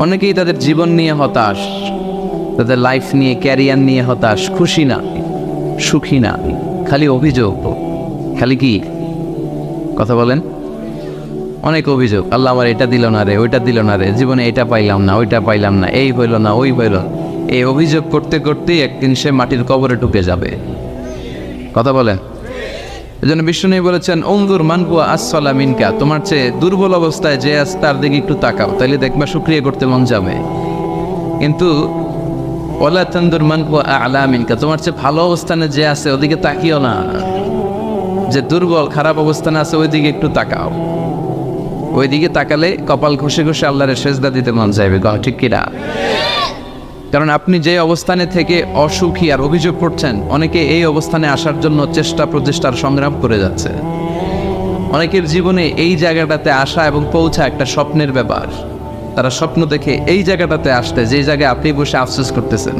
অনেকেই তাদের জীবন নিয়ে হতাশ, তাদের লাইফ নিয়ে, ক্যারিয়ার নিয়ে হতাশ, খুশি না, সুখী না, খালি অভিযোগ। খালি কি কথা বলেন? অনেক অভিযোগ। আল্লাহ আমার এটা দিল না রে, ওইটা দিল না রে, জীবনে এটা পাইলাম না, ওইটা পাইলাম না, এই হইল না, ওই হইল। এই অভিযোগ করতে করতেই একদিন সে মাটির কবরে ঢুকে যাবে। কথা বলেন? এই জন্য বিষ্ণু বলেছেন, অন্দুর মানকুয়া আসফালা মিনকা, তোমার চেয়ে দুর্বল অবস্থায় যে আছে তার দিকে একটু তাকাও, তাইলে দেখবা শুকরিয়া করতে মন যাবে। কিন্তু ওয়ালা তানদুর মানকুয়া আ'লা মিনকা, তোমার চেয়ে ভালো অবস্থানে যে আছে ওদিকে তাকিও না। যে দুর্বল খারাপ অবস্থানে আছে ওইদিকে একটু তাকাও। ওইদিকে তাকালে কপাল ঘষে ঘষে আল্লাহর সেজদা দিতে মন চাইবে। ঠিক কিনা? কারণ আপনি যে অবস্থানে থেকে অসুখী আর অভিযোগ করছেন, অনেকে এই অবস্থানে আসার জন্য চেষ্টা প্রচেষ্টার সংগ্রাম করে যাচ্ছে। অনেকের জীবনে এই জায়গাটাতে আসা এবং পৌঁছা একটা স্বপ্নের ব্যাপার। তারা স্বপ্ন দেখে এই জায়গাটাতে আসতে, যে জায়গায় আপনি বসে আফসোস করতেছেন।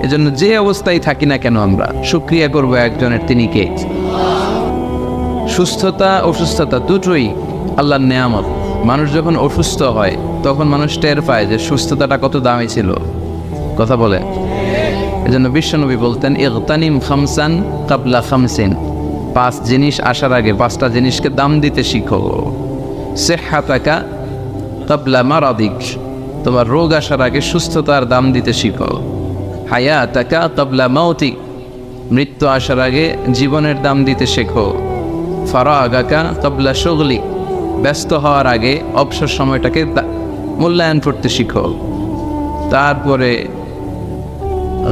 এজন্য যে অবস্থায় থাকি না কেন আমরা শুকরিয়া করব একজনের, তিনি কে? সুস্থতা অসুস্থতা দুটোই আল্লাহর নেয়ামত। মানুষ যখন অসুস্থ হয় তখন মানুষ টের পায় যে সুস্থতাটা কত দামি ছিল। কথা বলে? এজন্য বিশ্বনবী বলতেন, ইগতানিম খামসান কাবলা খামসিন, 5 জিনিস আসার আগে 5টা জিনিসকে দাম দিতে শিখো। সিহহাতাকা কাবলা মারাদিক, তোমার রোগ আসার আগে সুস্থতার দাম দিতে শিখো। হায়াতাকা কাবলা মাউতিক, মৃত্যু আসার আগে জীবনের দাম দিতে শেখো। ফারাগাকা কাবলা শুগলিক, ব্যস্ত হওয়ার আগে অবসর সময়টাকে মূল্যায়ন করতে শিখো। তারপরে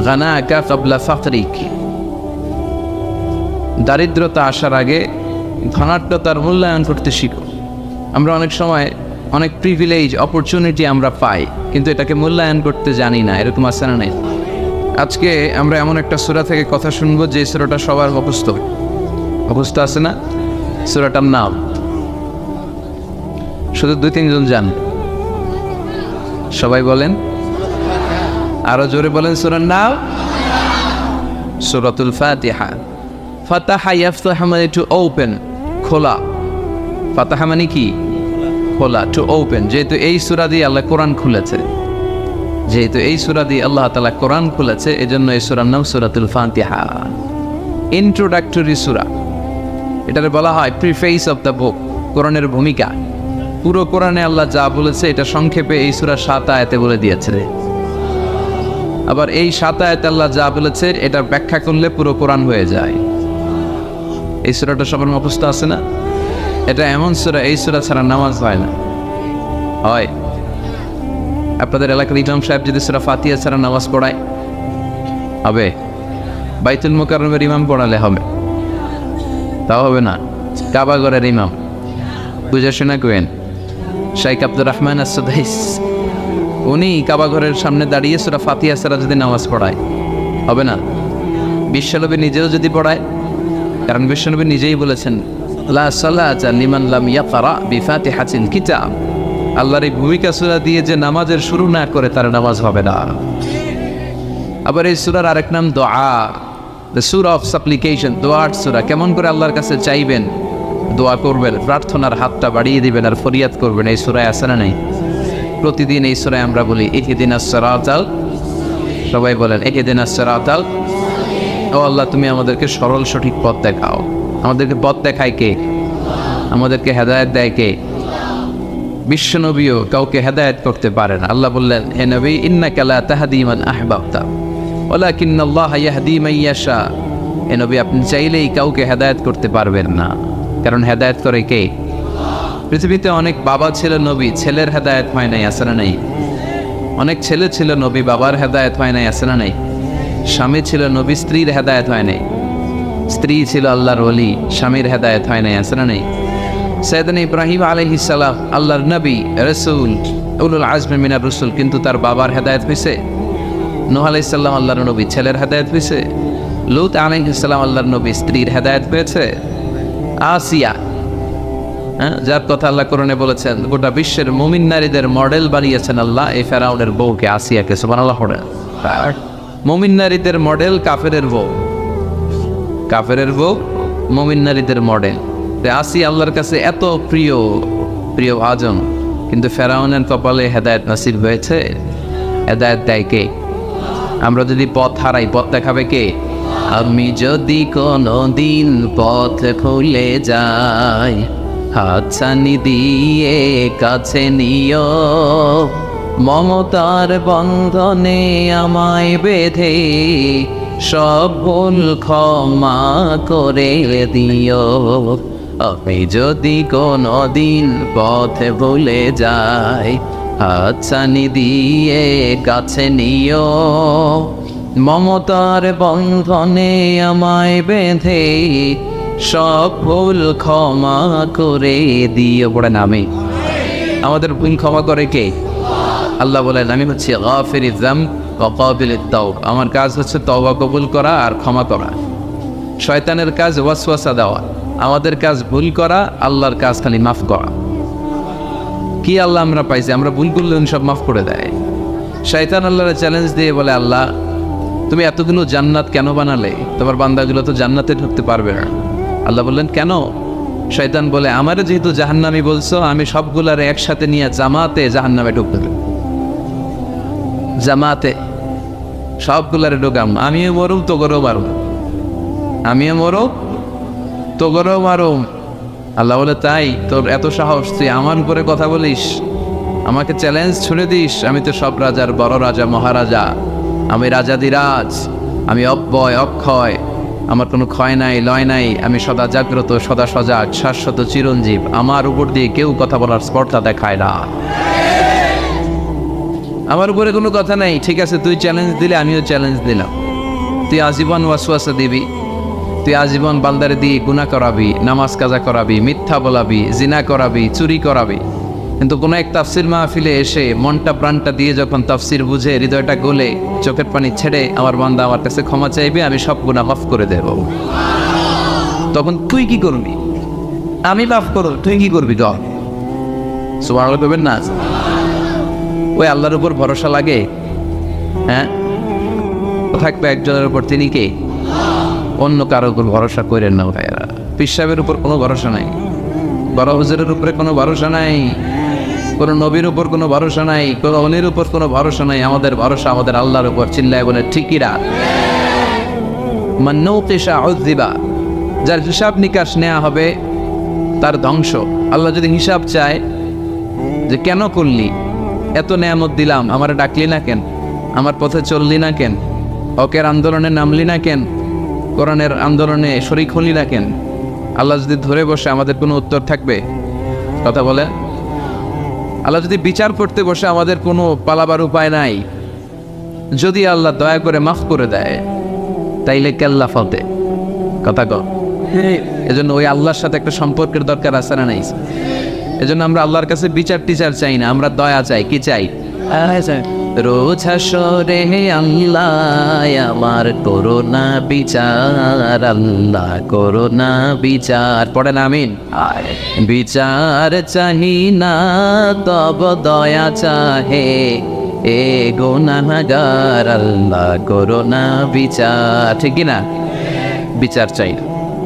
গানাকা কাবলা ফাকরিক, দারিদ্রতা আসার আগে ধনাঢ্যতার মূল্যায়ন করতে শিখো। আমরা অনেক সময় অনেক প্রিভিলেজ, অপরচুনিটি আমরা পাই, কিন্তু এটাকে মূল্যায়ন করতে জানি না। এরকম আছে না? নেই? আজকে আমরা এমন একটা সূরা থেকে কথা শুনবো যে সূরাটা সবার মুখস্থ আছে না? সূরাটার নাম শুধু 2-3 জন জান। সবাই বলেন, আরো জোরে বলেন। সূরার নাম সূরাতুল ফাতিহা। ফাতাহা ইয়াফতাহু মানে টু ওপেন, খোলা। ফাতাহা মানে কি? খোলা, টু ওপেন। যেহেতু এই সূরা দিয়ে আল্লাহ কোরআন খুলেছে, যেহেতু এই সূরা দিয়ে আল্লাহ তাআলা কোরআন খুলেছে, এজন্য এই সূরার নাম সূরাতুল ফাতিহা। ইন্ট্রোডাক্টরি সূরা, এটারে বলা হয় প্রিফেস অফ দ্য বুক, কোরআনের ভূমিকা। পুরো কোরআনে আল্লাহ যা বলেছে এটা সংক্ষেপে এই সূরা 7 আয়াতে বলে দিয়েছে। আবার এই 7 আয়াতে আল্লাহ যা বলেছে এটা ব্যাখ্যা করলে পুরো কোরআন হয়ে যায়। এই সূরাটা সবার মুখস্থ আছে না? এটা এমন সূরা, এই সূরা ছাড়া নামাজ হয় না। হয়? আপনাদের এলাকার ইমাম সাহেব যদি সূরা ফাতিহা ছাড়া নামাজ পড়ায় হবে? বাইতুল মুকাররমের ইমাম পড়ালে হবে? তাও হবে না। কাবা ঘরের ইমাম বুঝে শোনা কেন? শাইখ আব্দুর রহমান আস-সুদাইস, উনি কাবা ঘরের সামনে দাঁড়িয়ে সূরা ফাতিহা ছাড়া যদি নামাজ পড়ায় হবে না? বিশ্বনবী নিজেও যদি পড়ায়, কারণ বিশ্বনবী নিজেই বলেছেন, লা সালাতা লিমান লাম ইয়াকরা বিফাতিহাতিল কিতাব, আল্লাহর এই ভূমিকা সূরা দিয়ে যে নামাজের শুরু না করে তার নামাজ হবে না। আবার এই সূরার আরেক নাম দোয়া, দ্য সূরা অফ সাপ্লিকেশন, দোয়ার সূরা। কেমন করে আল্লাহর কাছে চাইবেন, দোয়া করবেন, প্রার্থনার হাতটা বাড়িয়ে দিবেন আর ফরিয়াদ করবেন। এই সূরায় আছে না নেই? প্রতিদিন এই সূরায় আমরা বলি ইহদিনাস সিরাতাল, সবাই বলেন ইহদিনাস সিরাতাল। ও আল্লাহ, তুমি আমাদেরকে সরল সঠিক পথ দেখাও। আমাদেরকে পথ দেখায় কে? আমাদেরকে হেদায়েত দেয় কে? বিশ্বনবীও কাউকে হেদায়েত করতে পারে না। আল্লাহ বললেন, হে নবী, ইন্নাকা লা তাহদি মান আহবাবতা ওয়ালাকিন্নাল্লাহা ইয়াহদি মান ইয়াশা। হে নবী, আপনি চাইলেই কাউকে হেদায়েত করতে পারবেন না, কারণ হেদায়েত করে কে? পৃথিবীতে অনেক বাবা ছিল নবী, ছেলের হেদায়েত হয় নাই, আছে না নাই? অনেক ছেলে ছিল নবী, বাবার হেদায়েত হয় নাই, আছে না নাই? স্বামী ছিল নবী, স্ত্রীর হেদায়েত হয় নাই। স্ত্রী ছিল আল্লাহর ওলি, স্বামীর হেদায়েত হয় নাই, আছে না নাই? সাইয়েদনা ইব্রাহিম আলাইহিস সালাম আল্লাহর নবী, রাসূল, উলুল আজমি মিনার রাসূল, কিন্তু তার বাবার হেদায়েত হয়েছে? নূহ আলাইহিস সালাম আল্লাহর নবী, ছেলের হেদায়েত হয়েছে? লূত আলাইহিস সালাম আল্লাহর নবী, স্ত্রীর হেদায়েত হয়েছে? আসিয়া, যার কথা আল্লাহ কোরআনে বলেছেন, গোটা বিশ্বের মুমিন নারীদের মডেল বানিয়েছেন আল্লাহ, এই ফেরাউনের বউকে, আসিয়াকে। সুবহানাল্লাহ। মুমিন নারীদের মডেল কাফেরের বউ, কাফেরের বউ মুমিন নারীদের মডেল। আসিয়া আল্লাহর কাছে এত প্রিয় ভাজন, কিন্তু ফেরাউনের কপালে হেদায়েত নসিব হয়েছে। হেদায়েত দেয় কে? আমরা যদি পথ হারাই, পথ দেখাবে কে? আমি যদি কোনো দিন পথ ভুলে যাই, হাতছানি দিয়ে কাছে নিও, মমতার বন্ধনে আমায় বেঁধে সব ভুল ক্ষমা করে দিও। আমি যদি কোনো দিন পথ ভুলে যাই, হাতছানি দিয়ে কাছে নিও, মমতার বন্ধনে আমায় বেঁধে সব ভুল ক্ষমা করে দিও। পড়েন আমি। আমাদের ভুল ক্ষমা করে কে? আল্লাহ বলেন, আমি হচ্ছে গাফিরিয যামব ওয়া কাবিলিত তাওব। আমার কাজ হচ্ছে তওবা কবুল করা আর ক্ষমা করা। শয়তানের কাজ ওয়াসওয়াসা দেওয়া, আমাদের কাজ ভুল করা, আল্লাহর কাজ খালি মাফ করা। কি আল্লাহ আমরা পাইছি? আমরা ভুল করলে উনি সব মাফ করে দেয়। শয়তান আল্লাহর চ্যালেঞ্জ দিয়ে বলে, আল্লাহ তুমি এতগুলো জান্নাত কেন বানালে? তোমার বান্দাগুলো তো জান্নাতে ঢুকতে পারবে না। আল্লাহ বললেন কেন? শয়তান বলে, আমার যেহেতু জাহান্নামী বলছো, আমি সবগুলার একসাথে নিয়ে জামাতে জাহান্নামে ঢুকতে দেব। জামাতে সবগুলারে ঢুকাম, আমিও মরুম তোগরও মারুম, আমিও মরো তোগরও মারুম। আল্লাহ বলে, তাই তোর এত সাহস, তুই আমার উপরে কথা বলিস, আমাকে চ্যালেঞ্জ ছুড়ে দিস? আমি তো সব রাজার বড় রাজা, মহারাজা, আমি রাজাধিরাজ, আমি অব্যয় অক্ষয়, আমার কোনো ক্ষয় নাই লয় নাই, আমি সদা জাগ্রত, সদা সজাগ, শাশ্বত চিরঞ্জীব, আমার উপর দিয়ে কেউ কথা বলার স্পর্ধা দেখায় না, আমার উপরে কোনো কথা নাই। ঠিক আছে, তুই চ্যালেঞ্জ দিলে আমিও চ্যালেঞ্জ দিলাম। তুই আজীবন ওয়াসওয়াসা দিবি, তুই আজীবন বান্দারে দিয়ে গুনাহ করাবি, নামাজ কাজা করাবি, মিথ্যা বলাবি, জিনা করাবি, চুরি করাবি, কিন্তু কোনো এক তাফসির মাহফিলে এসে মনটা প্রাণটা দিয়ে যখন তাফসির বুঝে, হৃদয়টা গলে, চোখের পানি ছেড়ে আমার বান্দা আমার কাছে ক্ষমা চাইবে, আমি সব গুনাহ মাফ করে দেব। তখন তুই কি করবি? আমি মাফ করব, তুই কি করবি? গ সুবহানাল্লাহ করবেন না? ওই আল্লাহর উপর ভরসা লাগে? হ্যাঁ, থাকবে একজনের উপর, তিনি কে? অন্য কারোর উপর ভরসা করেন না ভাইয়েরা। পীর সাহেবের উপর কোনো ভরসা নাই, বড় হুজুরের উপরে কোনো ভরসা নাই, কোনো নবীর উপর কোনো ভরসা নাই, কোনো অলির উপর কোনো ভরসা নাই। আমাদের ভরসা আমাদের আল্লাহর উপর। চিল্লায় বলে ঠিকিরা। মান নুকিশা উযযিবা, যার হিসাব নিকাশ নেওয়া হবে তার ধ্বংস। আল্লাহ যদি হিসাব চায় যে কেন করলি, এত নেয়ামত দিলাম, আমারে ডাকলি না কেন, আমার পথে চললি না কেন, হকের আন্দোলনে নামলি না কেন, কোরআনের আন্দোলনে শরীক হলি না কেন, আল্লাহ যদি ধরে বসে আমাদের কোনো উত্তর থাকবে? কথা বলে। আল্লাহ যদি বিচার করতে বসে আমাদের কোনো পালাবার উপায় নাই, যদি আল্লাহ দয়া করে মাফ করে দেয়, তাইলে কেল্লা ফতে। কথা কর। এজন্য ওই আল্লাহর সাথে একটা সম্পর্কের দরকার আছে না নাই? এজন্য আমরা আল্লাহর কাছে বিচার টিচার চাই না, আমরা দয়া চাই। কি চাই? রোজ হাসরে আল্লাহ আমার করোনা বিচার, আল্লাহ করোনা বিচার। পড়েন আমিন। বিচার চাহি না তব দয়া চাহে, এ গুনাহগার, আল্লাহ করোনা বিচার। ঠিক না? বিচার চাই,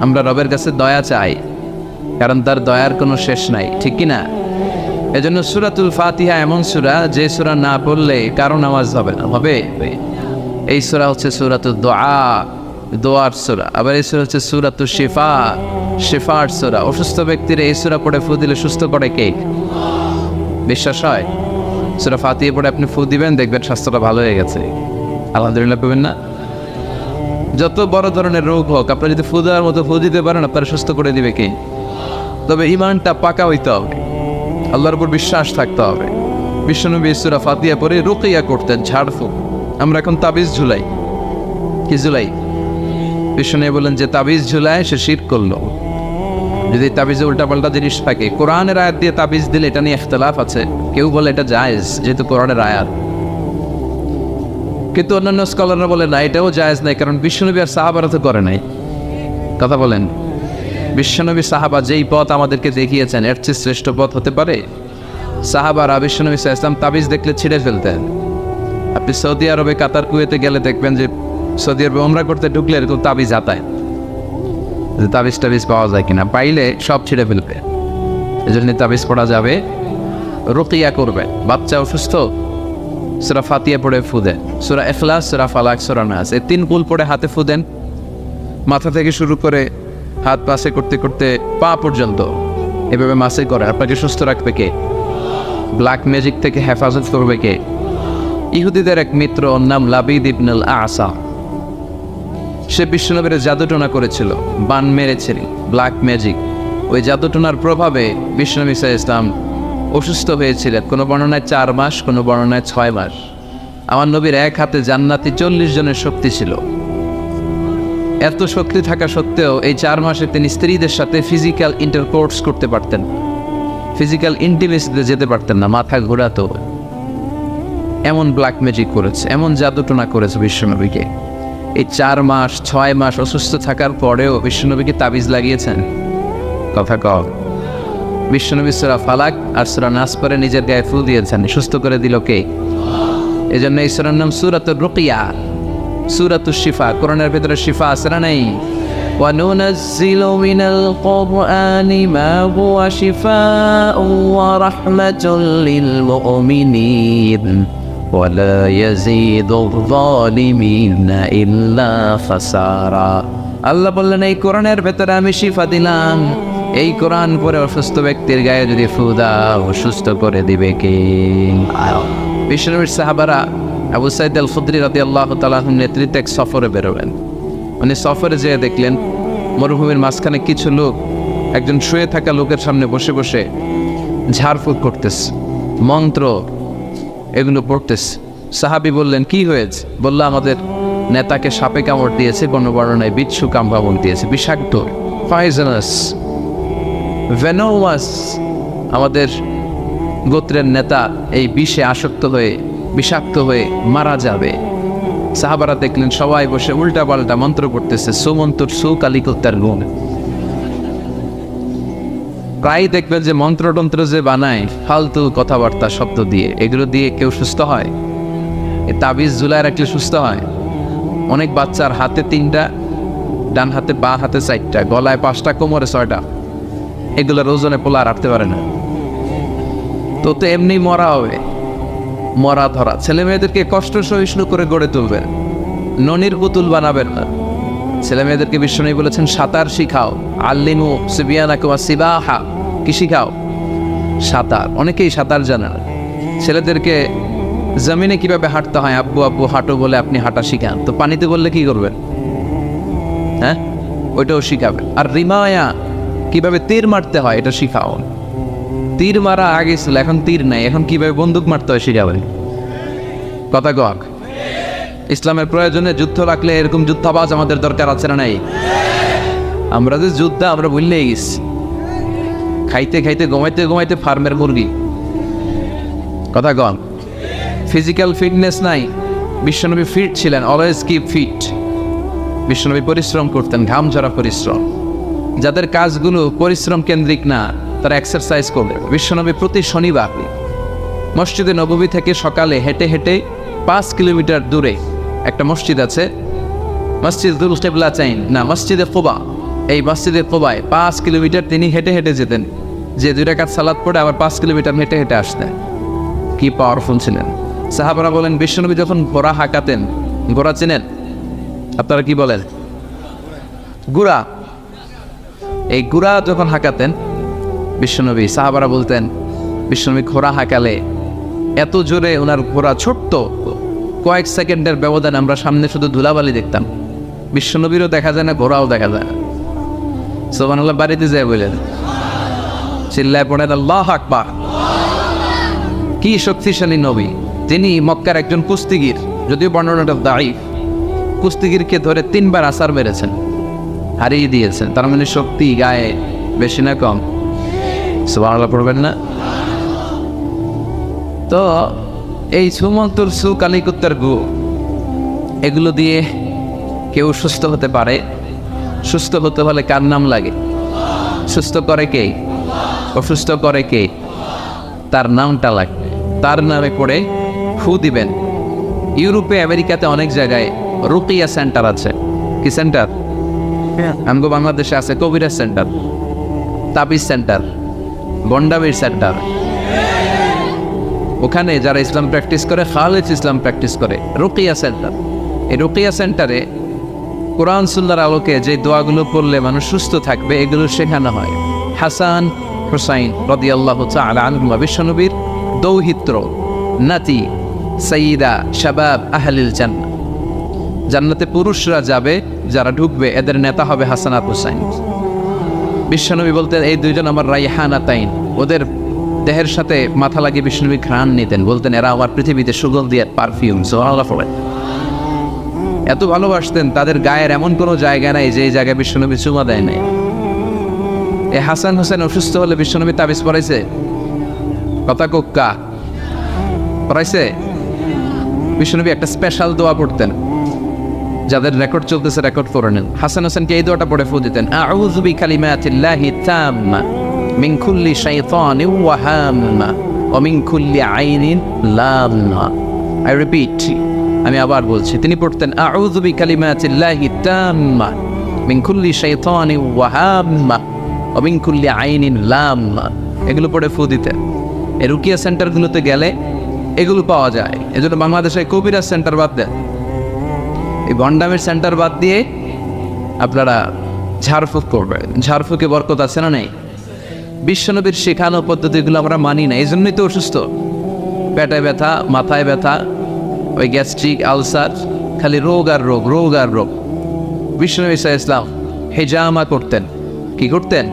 আমরা রবের কাছে দয়া চাই, কারণ তার দয়ার কোনো শেষ নাই। ঠিক কিনা? এজন্য সূরাতুল ফাতিহা এমন সূরা, যে সূরা না পড়লে কারো নামাজ হবে না। হবে? এই সূরা হচ্ছে সূরাতুদ দুআ, দোয়ার সূরা। আবার এই সূরা হচ্ছে সূরাতুশ শিফা, শিফার সূরা। অসুস্থ ব্যক্তির এই সূরা পড়ে ফু দিলে সুস্থ করে কে? বিশ্বাস হয়? সূরা ফাতিহা পড়ে আপনি ফু দিবেন, দেখবেন স্বাস্থ্যটা ভালো হয়ে গেছে। আলহামদুলিল্লাহ পাবেন না? যত বড় ধরনের রোগ হোক, আপনারা যদি ফু দেওয়ার মতো ফু দিতে পারেন, আপনারা সুস্থ করে দিবে কে? তবে ঈমানটা পাকা হইতে হবে, আল্লাহর উপর বিশ্বাস থাকতে হবে। বিশ্বনবী সূরা ফাতিহা পড়ে রুকিয়া করতেন, ঝাড়ফুঁক। আমরা এখন তাবিজ ঝুলাই। কি ঝুলাই? বিশ্বনবী বলেন যে তাবিজ ঝুলায় সে শিরক করলো। যদি তাবিজে উল্টাপাল্টা জিনিস থাকে, কোরআনের আয়াত দিয়ে তাবিজ দিলে এটা নিয়ে ইখতিলাফ আছে। কেউ বলে এটা জায়েজ, যেহেতু কোরআনের আয়াত, কিন্তু অন্যান্য স্কলাররা বলে না, এটাও জায়েজ নাই, কারণ বিশ্বনবী আর সাহাবারা তো করে নাই। কথা বলেন। বিশ্বনবী সাহাবা যেই পথ আমাদেরকে দেখিয়েছেন, এর চেয়ে শ্রেষ্ঠ পথ হতে পারে? সাহাবারা বিশ্বনবী সাল্লাল্লাহু আলাইহি ওয়াসাল্লাম তাবিজ দেখলে ছিঁড়ে ফেলতেন। আপনি সৌদি আরবে, কাতার, কুয়েতে গেলে দেখবেন যে সৌদি আরবে ওমরা করতে ঢুকলে এরকম তাবিজ আতায়, যে তাবিজ টাবিজ পাওয়া যায় কিনা, পাইলে সব ছিঁড়ে ফেলবে। এই জন্য তাবিজ পড়া যাবে রুকিয়া করবে। বাচ্চা অসুস্থ, সূরা ফাতিহা পড়ে ফু দেন, সূরা ইখলাস, সূরা ফালাক, সূরা নাস, এই 3 কুল পড়ে হাতে ফু দেন। মাথা থেকে শুরু করে হাত পাশে করতে করতে পা পর্যন্ত এভাবে মাসে করে। আপনাকে সুস্থ রাখবে কে? ব্ল্যাক ম্যাজিক থেকে হেফাজত করবে কে? ইহুদিদের এক মিত্র, ওর নাম লাবিদ ইবনুল আসা। সে বিশ্বনবীর জাদুটোনা করেছিল, বান মেরেছিল, ব্ল্যাক ম্যাজিক। ওই জাদুটোনার প্রভাবে বিশ্বনবী সাল্লাল্লাহু আলাইহি ওয়াসাল্লাম অসুস্থ হয়েছিলেন। কোনো বর্ণনায় 4 মাস, কোনো বর্ণনায় 6 মাস। আমার নবীর এক হাতে জান্নাতি 40 জনের শক্তি ছিল। এত শক্তি থাকা সত্ত্বেও এই 4 মাসে তিনি স্ত্রীদের সাথে ফিজিক্যাল ইন্টারকোর্স করতে পারতেন, ফিজিক্যাল ইন্টিমেসিতে যেতে পারতেন না, মাথা ঘোরাতো। এমন ব্ল্যাক ম্যাজিক করেছে, এমন জাদুটোনা করেছে বিশ্বনবীকে। এই 4 মাস 6 মাস অসুস্থ থাকার পরেও বিশ্বনবীকে তাবিজ লাগিয়েছেন। কথা কও। বিশ্বনবী সূরা ফালাক আর সূরা নাস পরে নিজের গায়ে ফু দিয়েছেন, সুস্থ করে দিল কে? এজন্য এই সূরার নাম সূরাতুর রুকিয়া, সূরাতুশ শিফা। কোরআনের ভিতরে শিফা আছে না নাই? ওয়া নুনাজ্জিলু মিনাল কুরআনি মা হুয়া শিফাউন ওয়া রাহমাতুল লিল মুমিনিন ওয়া লা ইয়াজিদুয যালিমিনা ইল্লা খাসারা। আল্লাহ বললেন, এই কোরআনের ভেতরে আমি শিফা দিলাম। এই কোরআন পরে অসুস্থ ব্যক্তির গায়ে যদি ফু দাও, সুস্থ করে দিবে কে? বিশ্বনবীর সাহাবারা আবু সাইদ আল খুদরি রাদিয়াল্লাহু তাআলা আনহুর নেতৃত্বে এক সফরে বেরোলেন। উনি সফরে যেয়ে দেখলেন মরুভূমির মাঝখানে কিছু লোক একজন শুয়ে থাকা লোকের সামনে বসে বসে ঝাড়ফুঁক করতেছে, মন্ত্র এগুলো পড়তেছে। সাহাবী বললেন, কি হয়েছে? বলল, আমাদের নেতাকে সাপে কামড় দিয়েছে, কোনো বর্ণনায় বিচ্ছু কামড় দিয়েছে, বিষাক্ত, পয়জনাস, ভেনোমাস। আমাদের গোত্রের নেতা এই বিষে আসক্ত হয়ে বিষাক্ত হয়ে মারা যাবে। সাহাবারা দেখলেন সবাই বসে উল্টা পাল্টা মন্ত্র পড়তেছে, সুমন্তর সু কালিকতার গুণ। প্রায় দেখবেন যে মন্ত্রতন্ত্র যে বানায় ফালতু কথাবার্তা শব্দ দিয়ে, এগুলো দিয়ে কেউ সুস্থ হয়? এই তাবিজ ঝুলায় রাখলে সুস্থ হয়? অনেক বাচ্চার হাতে 3টা, ডান হাতে, বাঁ হাতে 4টা, গলায় 5টা, কোমরে 6টা। এগুলোর ওজনে পোলা রাখতে পারে না। তো এমনি মরা হবে, মরা ধরা। ছেলে মেয়েদেরকে কষ্ট সহিষ্ণু করে গড়ে তুলবেন, ননির পুতুল বানাবেন না। ছেলে মেয়েদেরকে বিশ্বনবী বলেছেন, সাঁতার শিখাও, আল্লিমু সিবিয়ানাকুম সিবাহা। কি শিখাও? সাঁতার। অনেকেই সাঁতার জানে না। ছেলেদেরকে জমিনে কিভাবে হাঁটতে হয়, আব্বু আব্বু হাঁটো বলে আপনি হাঁটা শিখান, তো পানিতে বললে কি করবেন? হ্যাঁ, ওইটাও শিখাবেন। আর রিমায়া, কিভাবে তীর মারতে হয়, এটা শিখাও। তীর মারা আগে ছিল, এখন তীর নাই, এখন কিভাবে বন্দুক মারতে হয় শিখাবেন। কথা কক। ইসলামের প্রয়োজনে যুদ্ধ রাখলে এরকম যুদ্ধাবাজ আমাদের দরকার আছে না নাই? আমরা যে যুদ্ধ আমরা ভুললেই গেছি। খাইতে খাইতে ঘুমাইতে ঘুমাইতে ফার্মের মুরগি। কথা কন। ফিজিক্যাল ফিটনেস নাই। বিশ্বনবী ফিট ছিলেন, অলওয়েজ কিপ ফিট। বিশ্বনবী পরিশ্রম করতেন, ঘাম ঝরা পরিশ্রম। যাদের কাজগুলো পরিশ্রম কেন্দ্রিক না, তারা এক্সারসাইজ করবে। বিশ্বনবী প্রতি শনিবার মসজিদে নববী থেকে সকালে হেঁটে হেঁটে 5 কিলোমিটার দূরে একটা মসজিদ আছে, মসজিদুল কিবলাতাইন না, মসজিদে কুবা। এই মসজিদে কুবায় 5 কিলোমিটার তিনি হেঁটে হেঁটে যেতেন, যে 2 রাকাত সালাত পড়ে আবার 5 কিলোমিটার হেঁটে হেঁটে আসতেন। কি পাওয়ারফুল ছিলেন। সাহাবারা বলেন, বিশ্বনবী যখন ঘোড়া হাঁকাতেন, ঘোড়া চেনেন আপনারা? কি বলেন? গুড়া। এই গুড়া যখন হাঁকাতেন বিশ্বনবী, সাহাবারা বলতেন বিশ্বনবী ঘোড়া হাঁকালে এত জোরে ওনার ঘোড়া ছোট্ট, কয়েক সেকেন্ডের ব্যবধানে আমরা সামনে শুধু ধুলাবালি দেখতাম। বিশ্বনবীরও দেখা যায় না, ঘোড়াও দেখা যায় না। সুবহানাল্লাহ বাড়িতে যায় বলেন, চিল্লায় পড়েন আল্লাহু আকবার। কি শক্তিশালী নবী। তিনি মক্কার একজন কুস্তিগির, যদিও বর্ণনাটা দাঈফ, কুস্তিগিরকে ধরে 3 বার আছাড় মেরেছেন, হারিয়ে দিয়েছেন। তার মানে শক্তি গায়ে বেশি না কম? সুবহানাল্লাহ পড়বেন না? তো এই সুমন্তুর সু কালিকুত্তার গু, এগুলো দিয়ে কেউ সুস্থ হতে পারে। সুস্থ হতে হলে কার নাম লাগে? সুস্থ করে কে? অসুস্থ করে কে? তার নামটা লাগবে। তার নামে পড়ে ফু দিবেন। ইউরোপে, আমেরিকাতে অনেক জায়গায় রুকিয়া সেন্টার আছে। কি সেন্টার? আমগো বাংলাদেশে আছে কবিরাজ সেন্টার, তাবিজ সেন্টার, গন্ডামির সেন্টার। ওখানে যারা ইসলাম প্র্যাকটিস করে খালেজ ইসলাম প্র্যাকটিস করে রুকিয়া সেন্টার, এই রুকিয়া সেন্টারে কোরআন সুন্নাহর আলোকে যে দোয়াগুলো পড়লে মানুষ সুস্থ থাকবে এগুলো শেখানো হয়। হাসান হুসাইন রাদিয়াল্লাহু তাআলা আনহুমা বিশ্বনবীর দৌহিত্র, নাতি, সাইয়্যিদা শাবাব আহলিল জান্নাহ। জান্নাতে পুরুষরা যাবে, যারা ঢুকবে এদের নেতা হবে হাসান আর হুসাইন। বিশ্বনবী বলতেন এই দুইজন আমার রাইহানাতাইন, ওদের দেহের সাথে মাথা লাগিয়ে বিশ্বনবী ঘ্রাণ নিতেন, বলতেন এরা আমার পৃথিবীতে সুগন্ধি আর পারফিউম। সুবহানাল্লাহ। এত ভালোবাসতেন, তাদের গায়ের এমন কোনো জায়গা নাই যে জায়গায় বিশ্বনবী চুমা দেয় নাই। এই হাসান হোসেন অসুস্থ হলে বিশ্বনবী তাবিজ পড়াইছে? কথা কোক্কা পড়াইছে? বিশ্বনবী একটা স্পেশাল দোয়া পড়তেন, যাদের রেকর্ড চলতেছে রেকর্ড করে নেন। হাসান হোসেনকে এই দোয়াটা পড়ে ফু দিতেন, আউযু বিকালিমাতিল্লাহি তাম্মা মিন কুল্লি শাইতানিন ওয়া হাম্মা ওয়া মিন কুল্লি আইনিন লাম্মা। আই রিপিট, আমি আবার বলছি। তিনি পড়তেন আউযু বিকালিমাতিল্লাহি তাম্মা মিন কুল্লি শাইতানিন ওয়া হাম্মা ওয়া মিন কুল্লি আইনিন লাম্মা। এগুলো পড়ে ফু দিতেন। এই রুকিয়া সেন্টারগুলোতে গেলে এগুলো পাওয়া যায়। এজন্য বাংলাদেশে কবিরাজ সেন্টার বাদ দেন, এই ভণ্ডামের সেন্টার বাদ দিয়ে আপনারা ঝাড়ফুঁক করবেন। ঝাড়ফুঁকে বরকত আছে না নেই? বিশ্বনবীর শেখানো পদ্ধতিগুলো আমরা মানি না, এই জন্যই তো অসুস্থ। পেটে ব্যথা, মাথায় ব্যথা, ওই গ্যাস্ট্রিক, আলসার, খালি রোগ আর রোগ, রোগ আর রোগ। বিশ্বনবী সাল্লাল্লাহু আলাইহি ওয়াসাল্লাম হেজামা করতেন। কি করতেন?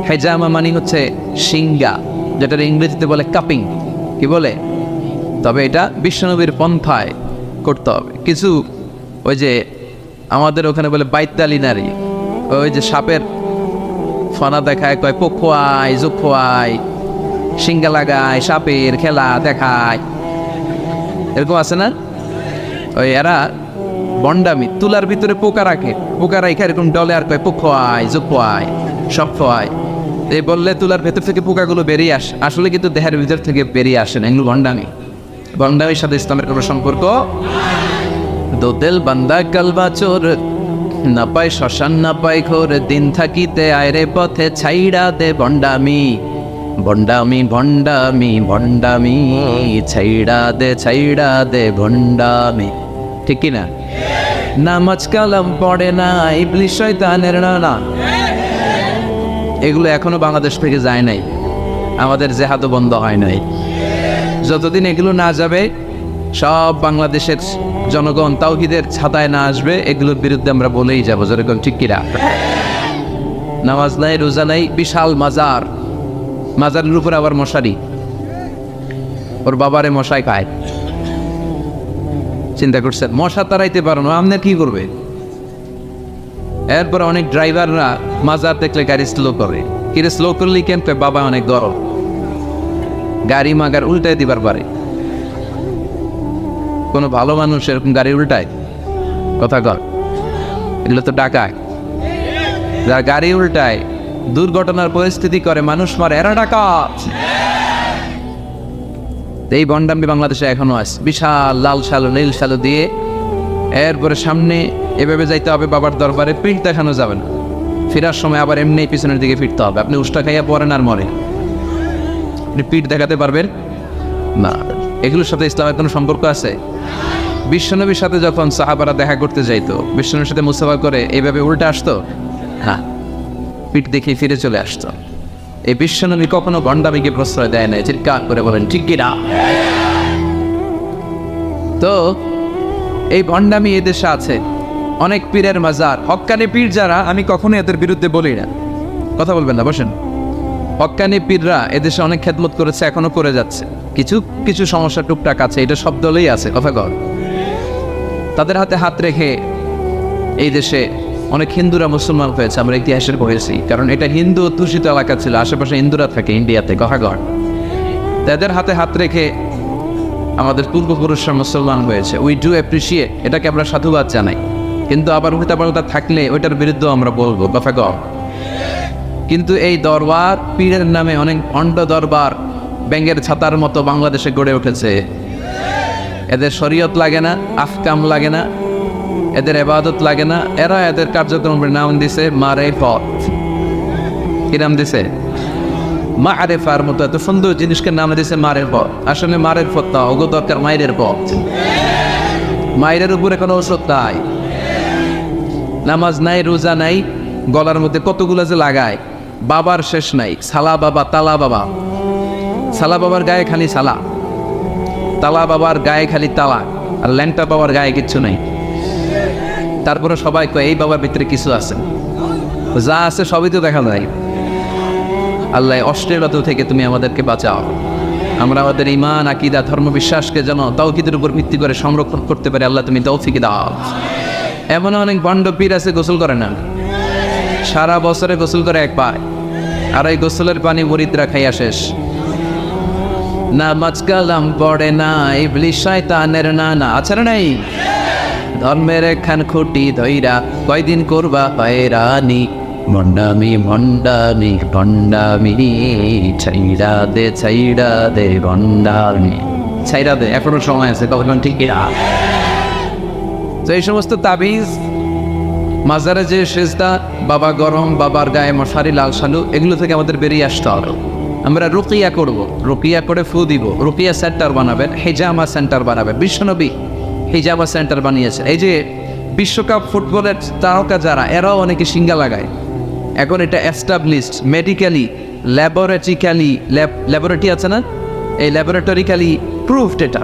হেজামা মানে হচ্ছে সিঙ্গা, যেটা ইংরেজিতে বলে কাপিং। কি বলে? তবে এটা বিশ্বনবীর পন্থায় করতে হবে। কিছু ওই যে আমাদের ওখানে বলে বাইতালি নারী, ওই যে সাপের ফনা দেখায়, কয় পোখোয়াই জোখোয়াই, সিঙ্গা লাগায়, সাপের খেলা দেখায়, এরকম আছে না? ওই এরা বন্ডামি, তুলার ভিতরে পোকা রাখে, পোকা রাখে এরকম ডলে আর কয় পোখোয়াই জোখোয়াই সব খোয়াই। এই বললে তুলার ভেতর থেকে পোকাগুলো বেরিয়ে আসে, আসলে কিন্তু দেহের ভিতর থেকে বেরিয়ে আসে না। এগুলো বন্ডামি। বন্ডামির সাথে ইসলামের কোনো সম্পর্ক। দো দিল বান্দা কালবা চোর, না পায় শ্মশান না পায় ঘোর, দিন থাকিতে আয়রে পথে ছাইড়া দে বন্ডামি, বন্ডামি ভন্ডামি ভন্ডামি, ছাইড়া দে ভন্ডামি। ঠিক কি না? নামাজ কালাম পড়ে না, ইবলিস শয়তানের নানা। এগুলো এখনো বাংলাদেশ থেকে যায় নাই, আমাদের জেহাদও বন্ধ হয় নাই। যতদিন এগুলো না যাবে, সব বাংলাদেশের জনগণ তাওহীদের ছাতায় না আসবে, এগুলোর বিরুদ্ধে আমরা বলেই যাবো। যেরকম ঠিক কিনা? নামাজ নাই, রোজা নাই, বিশাল মাজার, মাজারের উপর আবার মশারি, ওর বাবারে মশাই খায়। চিন্তা করছেন? মশা তাড়াইতে পারো না, আপনার কি করবে? এরপর অনেক ড্রাইভাররা মাজার দেখলে গাড়ি স্লো করে। কিরে স্লো করলেই কেন? বাবা অনেক গরম, গাড়ি মাগার উল্টায় দিবার পারে। কোনো ভালো মানুষ এরকম গাড়ি উল্টায়? কথা কর, এগুলো তো ডাকায়। যারা গাড়ি উল্টায়, দুর্ঘটনার পরিস্থিতি করে, মানুষ মারে, এরা ডাকাত। এই বন্ডামি বাংলাদেশে এখনো আছে। বিশাল লাল শালো নীল শালো দিয়ে এরপরে সামনে এভাবে যাইতে হবে বাবার দরবারে, পিঠ দেখানো যাবে না। ফেরার সময় আবার এমনি পিছনের দিকে ফিরতে হবে। আপনি উষ্টা খাইয়া পড়েন আর মরে, আপনি পিঠ দেখাতে পারবেন না। এগুলোর সাথে ইসলামের কোনো সম্পর্ক আছে? বিশ্বনবীর সাথে যখন সাহাবারা দেখা করতে যাইতো, বিশ্বনবীর সাথে মুসাফা করে এইভাবে উল্টে আসতো? হ্যাঁ, পিঠ দেখে ফিরে চলে আসতো। এই বিশ্বনবী কখনো ভণ্ডামিকে প্রশ্রয় দেয় না। চিৎকার করে বলেন ঠিক কিনা? তো এই ভণ্ডামি এদেশে আছে, অনেক পীরের মাজার, হক্কানি পীর যারা, আমি কখনো এদের বিরুদ্ধে বলি না। কথা বলবেন না, বসেন। হক্কানি পীররা এদেশে অনেক খেদমত করেছে, এখনো করে যাচ্ছে। কিছু কিছু সমস্যা টুকটাক আছে, এটা সব দলেই আছে। কথা কর। তাদের হাতে হাত রেখে এই দেশে অনেক হিন্দুরা মুসলমান হয়েছে, আমরা ইতিহাসের পড়েছি। কারণ এটা হিন্দু অধ্যুষিত এলাকা ছিল, আশেপাশে হিন্দুরা থাকে ইন্ডিয়াতে। কথাগড় তাদের হাতে হাত রেখে আমাদের পূর্বপুরুষরা মুসলমান হয়েছে। উই ডু অ্যাপ্রিসিয়েট, এটাকে আমরা সাধুবাদ জানাই। কিন্তু আবার উল্টাপাল্টা থাকলে ওইটার বিরুদ্ধেও আমরা বলবো। কথাগড়। কিন্তু এই দরবার, পীরের নামে অনেক অন্ড দরবার ব্যাঙের ছাতার মতো বাংলাদেশে গড়ে উঠেছে। এদের শরীয়ত লাগে না, আহকাম লাগে না, এদের ইবাদত লাগে না। এরা এদের কার্যক্রমের নাম দিছে মারে পথ। কি নাম দিছে? মারেফার মতো এত সুন্দর জিনিসকে নাম দিয়েছে মারের পথ। আসলে মারের পথ না, ওগো দরকার মায়ের পথ। মায়ের উপরে কোনো ওষুধ নাই, নামাজ নাই, রোজা নাই, গলার মধ্যে কতগুলো যে লাগায়, বাবার শেষ নাই। সালা বাবা, তালা বাবা, সালা বাবার গায়ে খালি সালা, তালা বাবার গায়ে খালি তালা, আর ল্যাংটা বাবার গায়ে কিচ্ছু নেই। তারপরে সবাই কয় এই বাবার ভিতরে কিছু আছে, যা আছে সবই তো দেখা যায়। আল্লাহ অশ্লীলতা থেকে তুমি আমাদেরকে বাঁচাও। আমরা আমাদের ঈমান, আকীদা, ধর্ম বিশ্বাসকে যেন তাওহীদের উপর ভিত্তি করে সংরক্ষণ করতে পারি। আল্লাহ তুমি তৌফিক দাও। এমন অনেক ভণ্ড পীর আছে গোসল করে না, সারা বছরে গোসল করে একবার, আর এই গোসলের পানি মুরিদরা খাইয়া শেষ। নামাজ কালাম পড়ে না, ইবলিস শয়তানের নানা, আছে না নাই? ধর্মের একখান খুঁটি ধইরা কয়দিন করবা পায়রানি, ভণ্ডামি ভণ্ডামি ভণ্ডামি, ছাইড়া দে ভণ্ডামি, ছাইড়া দে। এখনো সময় আছে, কখন ঠিক না? তো এই সমস্ত তাবিজ, মাজারে যে সেজদা, বাবা গরম, বাবার গায়ে মশারি, লাল শালু, এগুলো থেকে আমাদের বেরিয়ে আসতে হবে। আমরা রুকিয়া করব, রুকিয়া করে ফু দিব, রুকিয়া সেন্টার বানাবেন, হেজামা সেন্টার বানাবেন। বিশ্বনবী হেজামা সেন্টার বানিয়েছে। এই যে বিশ্বকাপ ফুটবলের তারকা যারা, এরাও অনেকে সিঙ্গা লাগায়। এখন এটা এস্টাবলিশড মেডিকেলি, ল্যাবরেটরিক্যালি, ল্যাবরেটরি আছে না, এই ল্যাবরেটরিক্যালি প্রুভড এটা,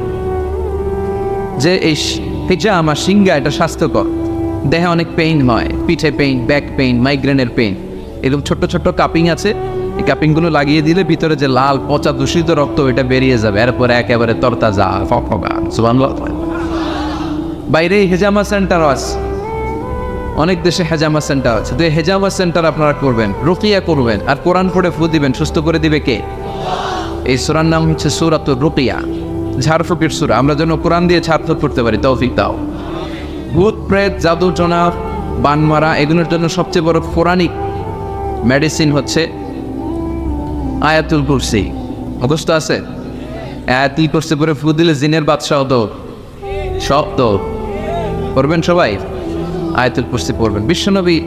যে এই হেজামা সিঙ্গা এটা স্বাস্থ্যকর। দেহে অনেক পেইন হয়, পিঠে পেইন, ব্যাক পেইন, মাইগ্রেনের পেইন, এরকম ছোট্ট ছোট্ট কাপিং আছে। এই কাপিংগুলো লাগিয়ে দিলে ভিতরে যে লাল পচা দূষিত রক্ত, এটা বেরিয়ে যাবে। এরপরে একেবারে তরতাজা ফকফকা। সুবহানাল্লাহ। বাইরে হেজামা সেন্টার আছে, অনেক দেশে হেজামা সেন্টার আছে। তো এই হেজামা সেন্টার আপনারা করবেন, রুকিয়া করবেন, আর কোরআন পড়ে ফু দিবেন। সুস্থ করে দিবে কে? এই সূরার নাম হচ্ছে সূরাতুর রুকিয়া, ঝাড়ফুঁকের সূরা। আমরা যেন কোরআন দিয়ে ঝাড়ফুঁক করতে পারি, তৌফিক দাও। ভূত প্রেত, জাদু টোনা, বানমারা, এগুলোর জন্য সবচেয়ে বড় পৌরাণিক মেডিসিন হচ্ছে আয়াতুল কুরসি। মুখস্থ আছে? আয়াতুল কুরসি করে ফু দিলে জিনের বাদশাহ তো সব তো পড়বেন সবাই। আয়াতুল কুরসি পড়বেন। বিশ্বনবী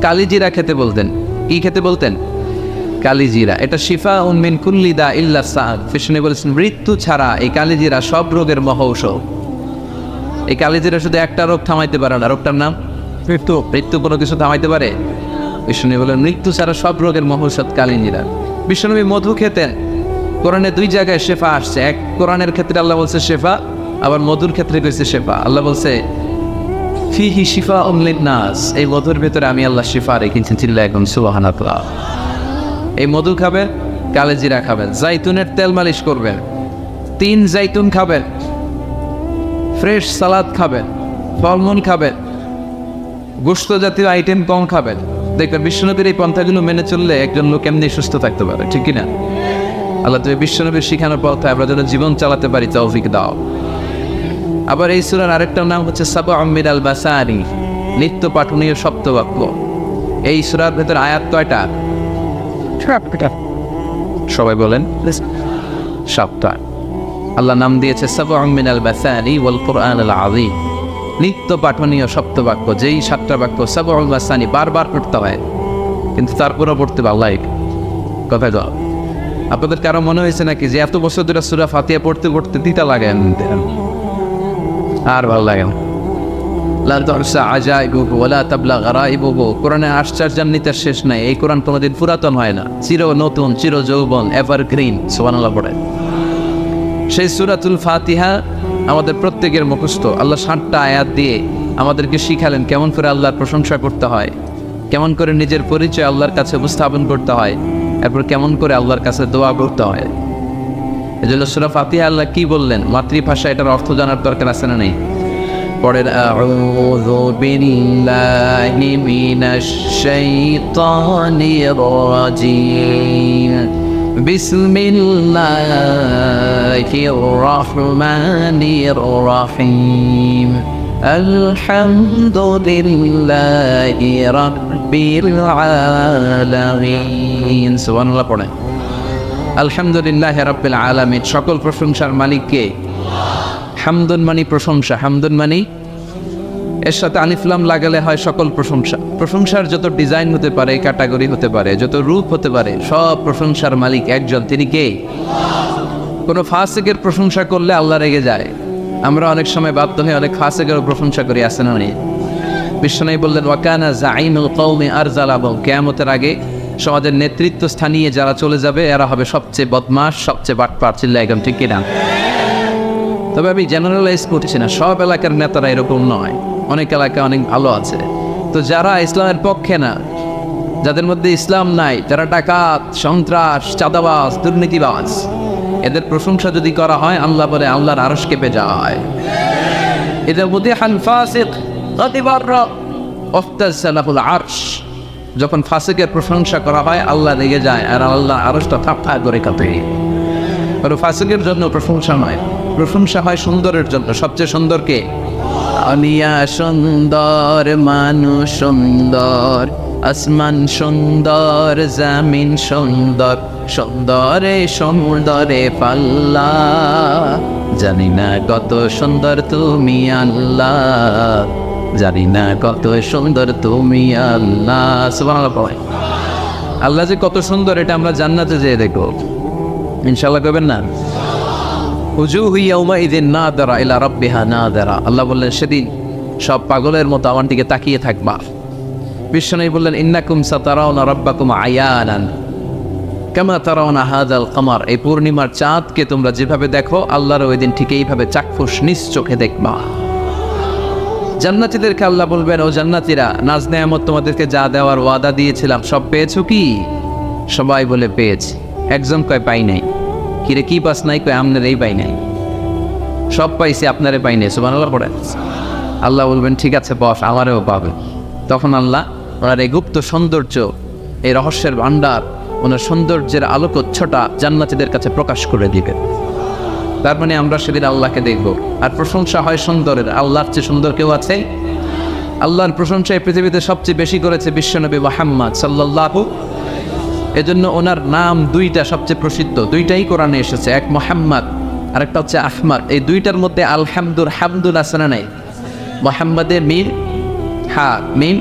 কালিজিরা খেতে বলতেন। কি খেতে বলতেন? কালিজিরা। এটা শিফা মিন কুল্লি দা ইল্লা সাদ। বিশ্বনবী বলেছেন মৃত্যু ছাড়া এই কালিজিরা সব রোগের মহৌষধ। এই কালিজিরা শুধু একটা রোগ থামাইতে পারে না, রোগটার নাম মৃত্যু। মৃত্যু কোনো কিছু থামাইতে পারে? বিশ্বনবী বলেন মৃত্যু ছাড়া সব রোগের মহৌষধ কালিজিরা। বিশ্বনবী মধু খেতেন। কোরআনে দুই জায়গায় শেফা আসছে। এক কোরআনের ক্ষেত্রে আল্লাহ বলছে শেফা, আবার মধুর ক্ষেত্রে কইছে শেফা। আল্লাহ বলছে ফিহি শিফা লিন-নাস, এই মধুর ভেতরে আমি আল্লাহ শিফা রেখেছি। চিল্লায় এখন সুবহানাল্লাহ। এই মধু খাবেন, কালিজিরা খাবেন, জাইতুনের তেল মালিশ করবেন, 3 জাইতুন খাবেন, ফ্রেশ সালাদ খাবেন, ফলমূল খাবেন, গোশত জাতীয় আইটেম কম খাবেন। দেখবেন বিশ্বনবীর এই পন্থাগুলো মেনে চললে একজন লোক এমনি সুস্থ থাকতে পারে, ঠিক কিনা? আল্লাহ তুমি বিশ্বনবীর শিখানোর পথে আমরা যেন জীবন চালাতে পারি, তৌফিক দাও। আবার এই সূরার আরেকটা নাম হচ্ছে সাবউম মিনাল মাসানি, নিত্য পাঠনীয় সপ্তবাক্য। এই সূরার ভেতর আয়াত কয়টা? সবাই বলেন। 7টা। আল্লাহ নাম দিয়েছে সাবউম মিনাল মাসানি ওয়াল কুরআনুল আযীম, নিত্য পাঠনীয় সপ্তবাক্য। যেই 7টা বাক্য সাবউল মাসানি বারবার পড়তে হয়, কিন্তু তারপরও পড়তে ভালো লাগে। কথায় তো আপনাদের কারো মনে হয়েছে নাকি যে এত বছর ধরে সূরা ফাতিহা পড়তে পড়তে তিতা লাগে আর ভালো লাগে? লা তুহসা আজাইবুহু ওয়ালা তাবলা গারাইবুহু। কোরআনে আশ্চর্যান্বিতার শেষ নাই। এই কোরআন কোনোদিন পুরাতন হয় না, চির নতুন, চির যৌবন, এভারগ্রিন। সুবহানাল্লাহ পড়ে। সেই সূরাতুল ফাতিহা আমাদের প্রত্যেকের মুখস্থ। আল্লাহ 7টা আয়াত দিয়ে আমাদেরকে শিখালেন কেমন করে আল্লাহর প্রশংসা করতে হয়, কেমন করে নিজের পরিচয় আল্লাহর কাছে উপস্থাপন করতে হয়, এরপর কেমন করে আল্লাহর কাছে দোয়া করতে হয়। এজন্য সূরা ফাতিহা আল্লাহ কি বললেন, মাতৃভাষা, এটার অর্থ জানার দরকার আছে না নেই? পড়েন আউযু বিল্লাহি মিনাশ শাইতানির রাজিম, বিসমিল্লাহির রহমানির রহিম, আলহামদুলিল্লাহি রাব্বিল আলামিন। সুবহানাল্লাহ পড়েন। আলহামদুলিল্লাহি রাব্বিল আলামিন, সকল প্রশংসার মালিক কে? হামদুন মানি প্রশংসা, হামদুন মানি এর সাথে আলিফ লাম লাগালে হয় সকল প্রশংসা। প্রশংসার যত ডিজাইন হতে পারে, ক্যাটাগরি হতে পারে, যত রূপ হতে পারে, সব প্রশংসার মালিক একজন, তিনি কে? কোনো ফাসিকের প্রশংসা করলে আল্লাহ রেগে যায়। আমরা অনেক সময় বাধ্য হয়ে অনেক ফাসিকের প্রশংসা করি, আসে না? বিশ্বনবী বললেন ওয়াকানা জাইমুল কওমি আরজালাহুম, কিয়ামতের আগে সমাজের নেতৃত্ব স্থানীয় যারা চলে যাবে এরা হবে সবচেয়ে বদমাশ, সবচেয়ে বাটপার। চিল্লা একদম ঠিক কিনা? তবে আমি জেনারেলাইজ করছি না, সব এলাকার নেতারা এরকম নয়, অনেক এলাকা অনেক ভালো আছে। তো যারা ইসলামের পক্ষে না, যাদের মধ্যে ইসলাম নাই, যারা ডাকাত, সন্ত্রাস, চাঁদাবাজ, দুর্নীতিবাজ, এদের প্রশংসা যদি করা হয় আল্লাহ বলে আল্লাহর আরশ কেঁপে যায়। এদের মধ্যে ফাসিক যখন ফাসিকের প্রশংসা করা হয় আল্লাহ রেগে যায়, আর আল্লাহ আরশটা থাপ্পা করে কাঁপে। আর ফাসিকের জন্য প্রশংসা নয়, প্রশংসা হয় সুন্দরের জন্য। সবচেয়ে সুন্দর কে? আলিয়া সুন্দর, মানুষ সুন্দর, আসমান সুন্দর, জামিন সুন্দর, সুন্দরে সুন্দরে পাল্লা, জানি না কত সুন্দর তুমি আল্লাহ, জানি না কত সুন্দর তুমি আল্লাহ। সুবহানাল্লাহ। আল্লাহ যে কত সুন্দর এটা আমরা জান্নাতে যেয়ে দেখব, ইনশাআল্লাহ। করবেন না? উজুহু ইয়াউমাইযিন নাযিরা ইলা রাব্বিহা নাযিরা। আল্লাহ বললেন সেদিন সব পাগলের মতো আমার দিকে তাকিয়ে থাকবা। বিশ্বনবী বললেন ইন্নাকুম সাতারাউনা রাব্বাকুম আয়ানান কামা তারাউনা হাযাল কমার। এই পূর্ণিমার চাঁদকে তোমরা যেভাবে দেখো আল্লাহর ওই দিন ঠিক এইভাবে চাক্ষুষ নিজ চোখে দেখবা। জান্নাতীদেরকে আল্লাহ বলবেন ও জান্নাতীরা, নাজ নেয়ামত তোমাদেরকে যা দেওয়ার ওয়াদা দিয়েছিলাম সব পেয়েছো কি? সবাই বলে পেয়েছি। একজন কয় পাই নাই। কিরে কি পাস নাই? কয় আপনার এই পাই নাই। সব পাইছি, আপনারে পাই নাই। সুবহানাল্লাহ পড়ে। আল্লাহ বলবেন ঠিক আছে বস, আমারেও পাবে। তখন আল্লাহ ওনার এই গুপ্ত সৌন্দর্য, এই রহস্যের ভান্ডার, ওনার সৌন্দর্যের আলোকচ্ছটা জান্নাতীদের কাছে প্রকাশ করে দিবেন। তার মানে আমরা সেদিন আল্লাহকে দেখব। আর প্রশংসা হয় সুন্দরের। আল্লাহর চেয়ে সুন্দর কেউ আছে? আল্লাহর প্রশংসা এই পৃথিবীতে সবচেয়ে বেশি করেছে বিশ্বনবী মুহাম্মদ সাল্লাল্লাহু। এজন্য ওনার নাম দুইটা সবচেয়ে প্রসিদ্ধ, দুইটাই কোরআনে এসেছে। এক মুহাম্মদ আর একটা হচ্ছে আহমদ। এই দুইটার মধ্যে আলহামদুল হামদুল আছে না নাই? মুহাম্মদে মিম হা মিম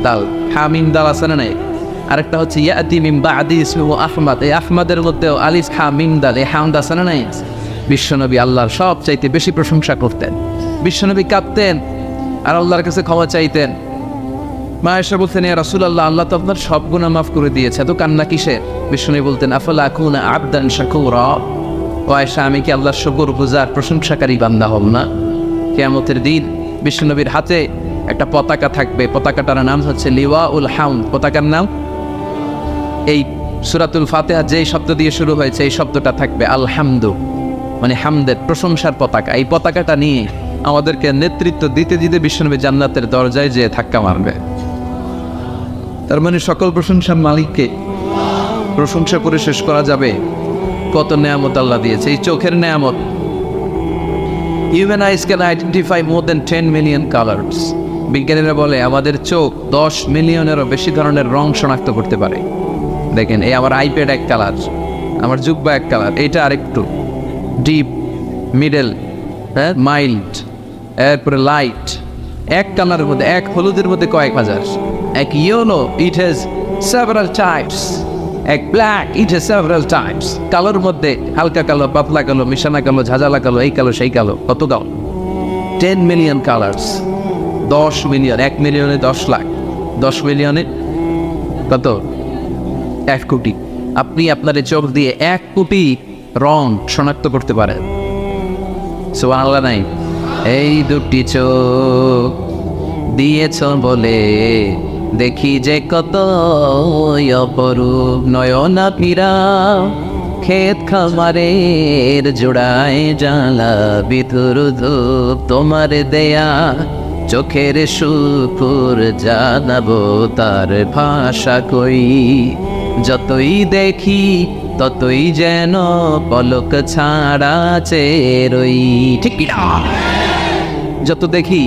দাল, হা মিম দাল আছে না নাই? আরেকটা হচ্ছে ইয়াতি মিন বাদি ইসমুহু আহমদ। এই আহমদের মধ্যেও আলিফ হা মিম দাল, এই হামদ আছে না নাই? বিশ্বনবী আল্লাহর সব চাইতে বেশি প্রশংসা করতেন। বিশ্বনবী কাঁদতেন আর আল্লাহর কাছে ক্ষমা চাইতেন। মা আয়েশা বলতেন ইয়া রাসূলুল্লাহ, আল্লাহ তো আপনার সব গুনাহ মাফ করে দিয়েছে, এত কান্না কিসের? বিশ্বনবী বলতেন আফালা আকুনা আবদান শাকুরা। ও আয়েশা, আমি কি আল্লাহর শুকরগুজার প্রশংসাকারী বান্দা হব না? কিয়ামতের দিন বিশ্বনবীর হাতে একটা পতাকা থাকবে, পতাকাটার নাম হচ্ছে লিওয়াউল হামদ। পতাকার নাম এই সূরাতুল ফাতিহা যেই শব্দ দিয়ে শুরু হয়েছে এই শব্দটা থাকবে, আলহামদু মানে হামদের, প্রশংসার পতাকা। এই পতাকাটা নিয়ে আমাদেরকে নেতৃত্ব দিতে দিতে বিশ্বনবী জান্নাতের দরজায় যেয়ে ধাক্কা মারবে। তার মানে সকল প্রশংসার মালিককে প্রশংসা করে শেষ করা যাবে। কত নেয়ামত আল্লাহ দিয়েছে। এই চোখের নেয়ামত। Human eyes can identify more than 10 million colors. বিজ্ঞানীরা বলে আমাদের চোখ 10 মিলিয়নেরও বেশি ধরনের রং শনাক্ত করতে পারে। দেখেন, এই আমার আইপ্যাড এক কালার, আমার জুব্বা এক কালার, এইটা আরেকটু ডিপ, মিডল, হ্যাঁ, মাইল্ড, এরপরে লাইট। এক কালারের মধ্যে, এক হলুদের মধ্যে কয়েক হাজার। এক yellow, it has several types. এক black, it has several types. কালোর মধ্যে হালকা কালো, পাতলা কালো, মিশানা কালো, ঝাঁঝালা কালো, এই কালো সেই কালো। কত কালো? 10 মিলিয়ন কালার্স। 10 মিলিয়ন, 1 মিলিয়নে 10 লাখ, 10 মিলিয়নে কত? 1 কোটি। আপনি আপনার চোখ দিয়ে 1 কোটি রং শনাক্ত করতে পারেন। সুবহানাল্লাহ নাই? এই দুটি চোখ দিয়েছ বলে দেখি যে কত অপরূপ নয়না পীরা, ক্ষেত খামারের জোড়ায় জ্বালা বিধুর ধূপ, তোমার দেয়া চোখের শুকুর জানাবো তার ভাষা কই। যতই দেখি ততই যেন পলক ছাড়া চেরই। ঠিক না? যত দেখি,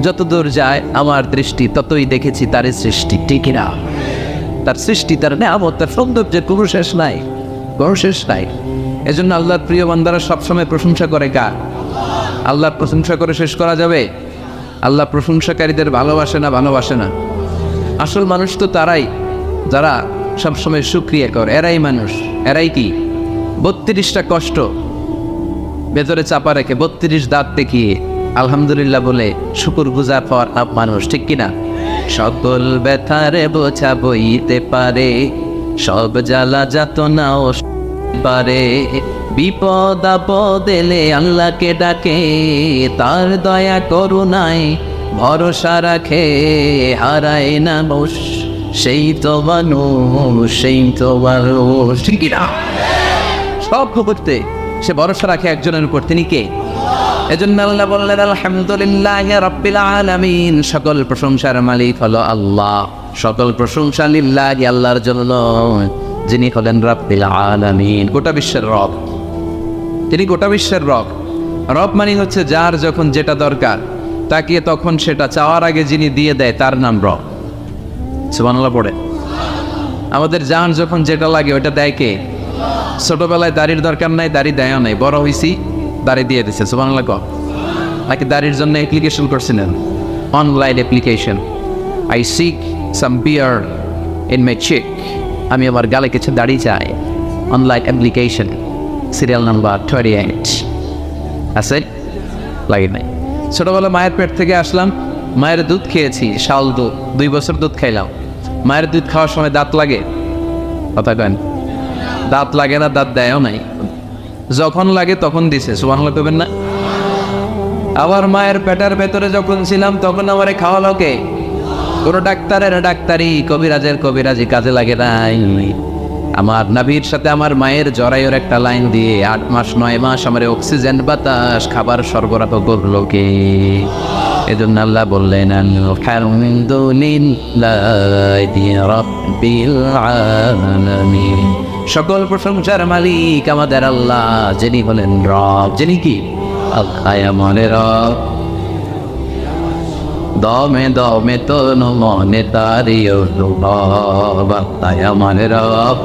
যত দূর যায় আমার দৃষ্টি, ততই দেখেছি তার সৃষ্টি। ঠিক না? তার সৃষ্টি, তার নেয়ামত, তার সৌন্দর্যের কোনো শেষ নাই, কোনো শেষ নাই। এজন্য আল্লাহর প্রিয় বান্দারা সবসময় প্রশংসা করে কার? আল্লাহর প্রশংসা করে শেষ করা যাবে? আল্লাহ প্রশংসাকারীদের ভালোবাসে না ভালোবাসে না? আসল মানুষ তো তারাই যারা সবসময় শুকরিয়া করে। এরাই মানুষ। এরাই কি 32টা কষ্ট ভেতরে চাপা রেখে 32 দাঁত দেখিয়ে আলহামদুলিল্লাহ বলে শুকুর গুজার হওয়ার মানুষ, ঠিক কিনা? সকল ব্যথারে বোঝা বইতে পারে, সব জ্বালা যাতনাও পারে, বিপদ আপদ এলে আল্লাহকে ডাকে, তার দয়া করুণায় ভরসা রাখে, হারায় না বস সেই তো মানুষ, সেই তো মানুষ, ঠিক কিনা? সব করতে সে ভরসা রাখে একজনের উপর, তিনি কে? এজন্য আল্লাহ বললেন আলহামদুলিল্লাহি রাব্বিল আলামিন, সকল প্রশংসার মালিক হলো আল্লাহ। সকল প্রশংসা লিল্লাহি, আল্লাহর জন্য, যিনি হলেন রাব্বিল আলামিন, গোটা বিশ্বের রব। তিনি গোটা বিশ্বের রব। রব মানে হচ্ছে যার যখন যেটা দরকার তাকে তখন সেটা চাওয়ার আগে যিনি দিয়ে দেয় তার নাম রব। সুবহানাল্লাহ পড়ে। আমাদের জান যখন যেটা লাগে ওটা দেয় কে? ছোটবেলায় দাড়ির দরকার নাই, দাড়ি দেয়ও নাই, বড় হয়েছি দাড়ি দিয়ে দিচ্ছে। সুবহানাল্লাহ কও। নাকি দাড়ির জন্য অ্যাপ্লিকেশন করছিলেন, online application, I seek some beard in my cheek, আমি আমার গালে কিছু দাড়ি চাই, অনলাইন অ্যাপ্লিকেশন, সিরিয়াল নাম্বার 28 আছে, লাগে নাই। ছোটবেলা মায়ের পেট থেকে আসলাম, মায়ের দুধ খেয়েছি, শাল দুধ, 2 বছর দুধ খাইলাম। মায়ের দুধ খাওয়ার সময় দাঁত লাগে? কথা কেন? দাঁত লাগে না, দাঁত দেয়ও নাই, যখন লাগে তখন দিছে। সুবহানাল্লাহ কইবেন না? আবার মায়ের পেটের ভেতরে যখন ছিলাম তখন আমারে খাওয়ালো কে? কোনো ডাক্তারের ডাক্তারি, কবিরাজের কবিরাজি কাজে লাগে নাই। আমার নাভির সাথে আমার মায়ের জরায়ুর একটা লাইন দিয়ে 8 মাস 9 মাস আমার অক্সিজেন বাতাস খাবার সরবরাহ করলো কে? এজন্য আল্লাহ বললেন আলহামদুলিল্লাহি রাব্বিল আলামিন, সকল প্রশংসার মালিক আমাদের আল্লাহ, যিনি হলেন রব, যিনি কি? আল্লাহ আমাদের রব। দমে দমে তন মনে তারি অনুভব, আল্লাহ আমাদের রব।